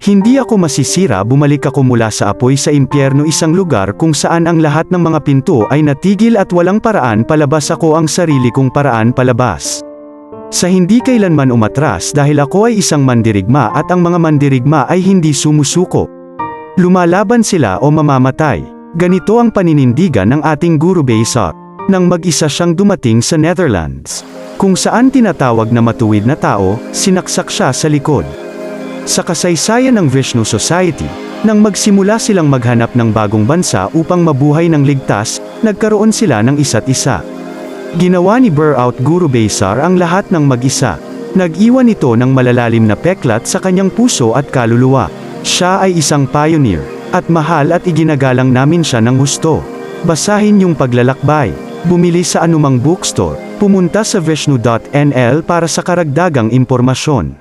Hindi ako masisira, bumalik ako mula sa apoy sa impyerno, isang lugar kung saan ang lahat ng mga pinto ay natigil at walang paraan palabas. Ako ang sarili kong paraan palabas. Sa hindi kailanman umatras dahil ako ay isang mandirigma at ang mga mandirigma ay hindi sumusuko. Lumalaban sila o mamamatay. Ganito ang paninindigan ng ating Guru Besar. Nang mag-isa siyang dumating sa Netherlands, kung saan tinatawag na matuwid na tao, sinaksak siya sa likod. Sa kasaysayan ng Vishnu Society, nang magsimula silang maghanap ng bagong bansa upang mabuhay ng ligtas, nagkaroon sila ng isa't isa. Ginawa ni Burnout Guru Besar ang lahat ng mag-isa. Nag-iwan ito ng malalalim na peklat sa kanyang puso at kaluluwa. Siya ay isang pioneer, at mahal at iginagalang namin siya ng husto. Basahin yung paglalakbay. Bumili sa anumang bookstore. Pumunta sa Vishnu.nl para sa karagdagang impormasyon.